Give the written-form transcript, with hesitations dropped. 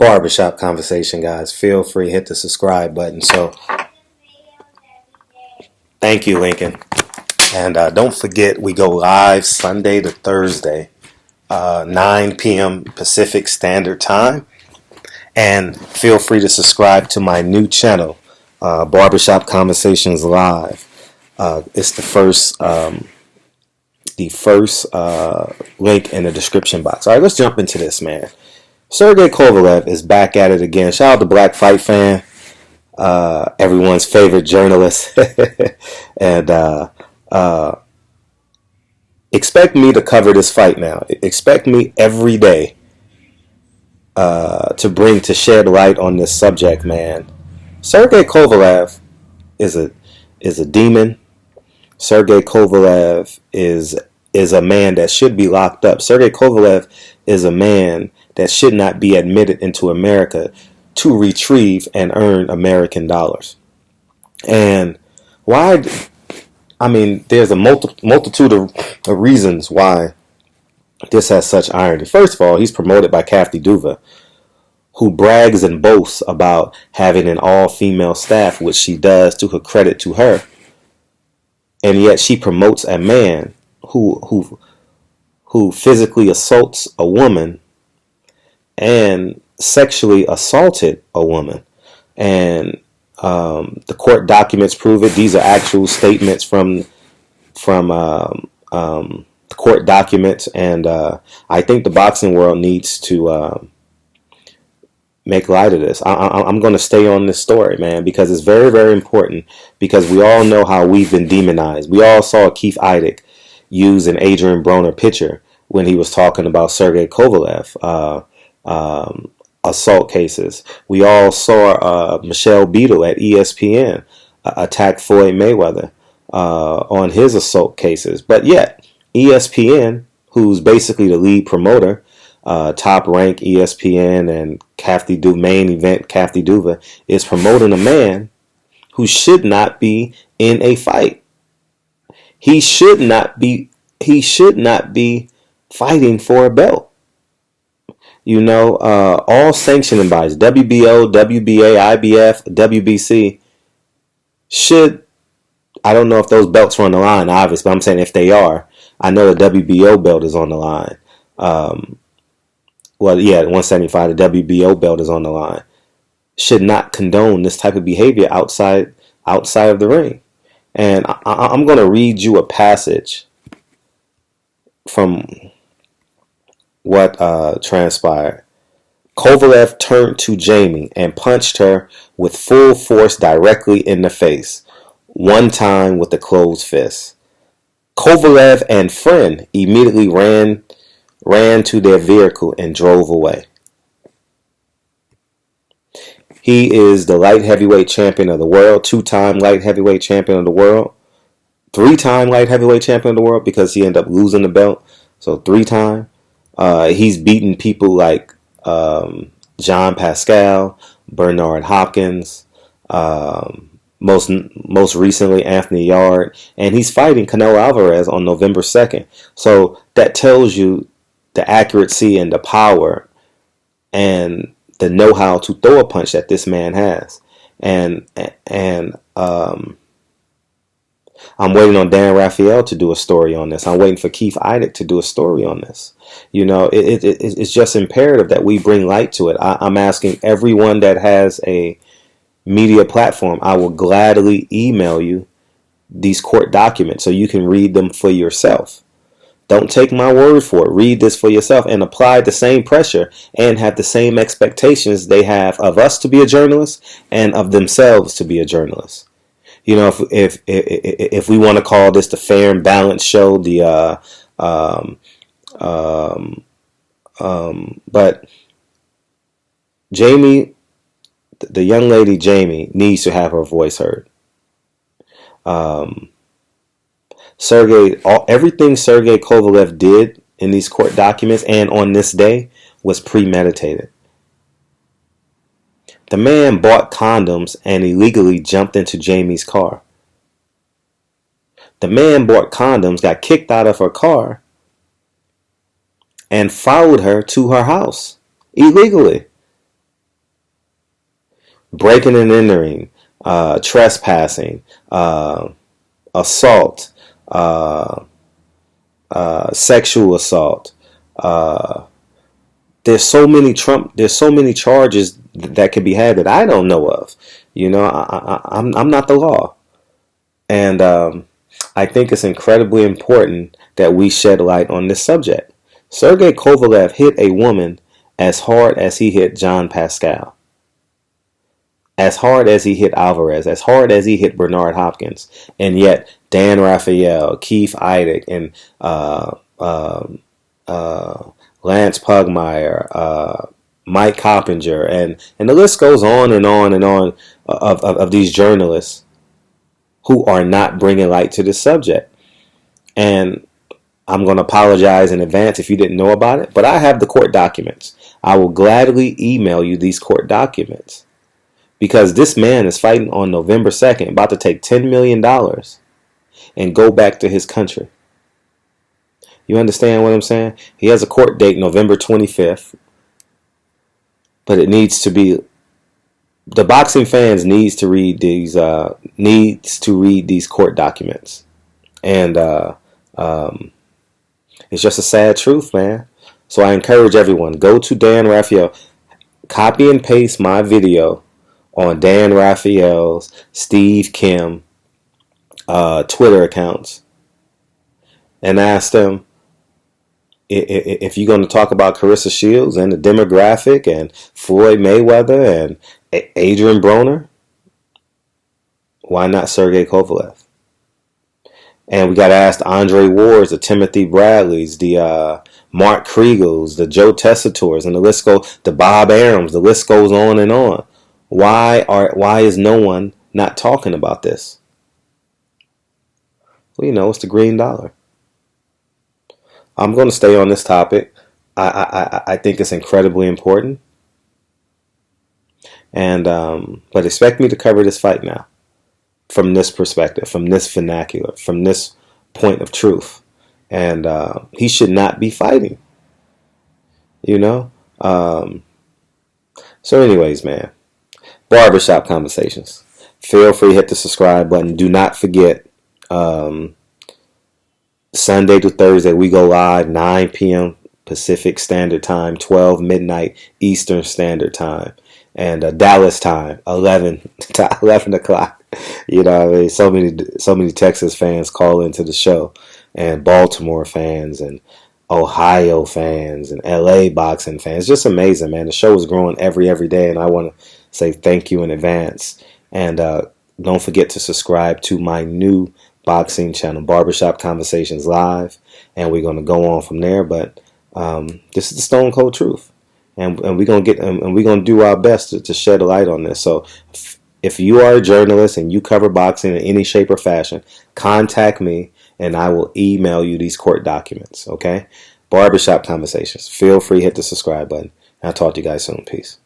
barbershop conversation, guys. Feel free, hit the subscribe button. So, thank you, Lincoln. And don't forget, we go live Sunday to Thursday, 9 p.m. Pacific Standard Time. And feel free to subscribe to my new channel, Barbershop Conversations Live. It's the first link in the description box. All right, let's jump into this, man. Sergey Kovalev is back at it again. Shout out to Black Fight Fan, everyone's favorite journalist. And expect me to cover this fight now. Expect me every day to shed light on this subject, man. Sergey Kovalev is a demon. Sergey Kovalev is a man that should be locked up. Sergey Kovalev is a man that should not be admitted into America to retrieve and earn American dollars. And why? I mean, there's a multitude of reasons why this has such irony. First of all, he's promoted by Kathy Duva, who brags and boasts about having an all-female staff, which she does to her credit to her. And yet she promotes a man who physically assaults a woman and sexually assaulted a woman. And the court documents prove it. These are actual statements from the court documents. And I think the boxing world needs to make light of this. I'm going to stay on this story, man, because it's very, very important, because we all know how we've been demonized. We all saw Keith Idec use an Adrian Broner picture when he was talking about Sergey Kovalev assault cases. We all saw Michelle Beadle at ESPN attack Floyd Mayweather on his assault cases. But yet, ESPN, who's basically the lead promoter, Top Rank ESPN and Kathy Duva, main event Kathy Duva, is promoting a man who should not be in a fight. He should not be fighting for a belt. You know, all sanctioning bodies, WBO, WBA, IBF, WBC, should, I don't know if those belts are on the line, obviously, but I'm saying if they are, I know the WBO belt is on the line. Well, yeah, 175, the WBO belt is on the line. Should not condone this type of behavior outside of the ring. And I'm going to read you a passage from what transpired. Kovalev turned to Jamie and punched her with full force directly in the face, one time with a closed fist. Kovalev and friend immediately ran to their vehicle and drove away. He is the light heavyweight champion of the world, 2-time light heavyweight champion of the world, 3-time light heavyweight champion of the world, because he ended up losing the belt. So 3-time. He's beaten people like John Pascal, Bernard Hopkins, most recently Anthony Yard, and he's fighting Canelo Alvarez on November 2nd. So that tells you the accuracy and the power and the know-how to throw a punch that this man has. And I'm waiting on Dan Raphael to do a story on this. I'm waiting for Keith Idec to do a story on this. You know, it's just imperative that we bring light to it. I'm asking everyone that has a media platform, I will gladly email you these court documents so you can read them for yourself. Don't take my word for it. Read this for yourself and apply the same pressure and have the same expectations they have of us to be a journalist and of themselves to be a journalist. You know, if we want to call this the fair and balanced show, but Jamie, the young lady Jamie, needs to have her voice heard. Everything Sergey Kovalev did in these court documents and on this day was premeditated. The man bought condoms and illegally jumped into Jamie's car. The man bought condoms, got kicked out of her car, and followed her to her house illegally. breaking and entering, trespassing, assault, sexual assault. There's so many charges that could be had that I don't know of. I'm not the law, and I think it's incredibly important that we shed light on this subject. Sergey Kovalev hit a woman as hard as he hit John Pascal, as hard as he hit Alvarez, as hard as he hit Bernard Hopkins, and yet Dan Raphael, Keith Idec, and Lance Pugmire, Mike Coppinger, and the list goes on and on and on of these journalists who are not bringing light to this subject. And I'm going to apologize in advance if you didn't know about it, but I have the court documents. I will gladly email you these court documents, because this man is fighting on November 2nd, about to take $10 million and go back to his country. You understand what I'm saying? He has a court date November 25th, but it needs to be, the boxing fans needs to read these court documents, and it's just a sad truth, man. So I encourage everyone, go to Dan Raphael, copy and paste my video on Dan Raphael's, Steve Kim Twitter accounts, and ask them, if you're going to talk about Carissa Shields and the demographic and Floyd Mayweather and Adrian Broner, why not Sergey Kovalev? And we got to ask the Andre Wards, the Timothy Bradleys, the Mark Kriegels, the Joe Tessitors, and the list goes, the Bob Arams, the list goes on and on. Why is no one not talking about this? Well, it's the green dollar. I'm going to stay on this topic. I think it's incredibly important, and but expect me to cover this fight now, from this perspective, from this vernacular, from this point of truth, and he should not be fighting. So, anyways, man, barbershop conversations. Feel free to hit the subscribe button. Do not forget. Sunday to Thursday, we go live 9 p.m. Pacific Standard Time, 12 midnight Eastern Standard Time, and Dallas time, 11 o'clock. So many Texas fans call into the show, and Baltimore fans, and Ohio fans, and LA boxing fans. Just amazing, man. The show is growing every day, and I want to say thank you in advance. And don't forget to subscribe to my new boxing channel, Barbershop Conversations Live, and we're going to go on from there. But this is the stone cold truth, and we're going to do our best to shed a light on this. So if you are a journalist and you cover boxing in any shape or fashion, contact me and I will email you these court documents. Okay, Barbershop Conversations. Feel free to hit the subscribe button. I'll talk to you guys soon. Peace.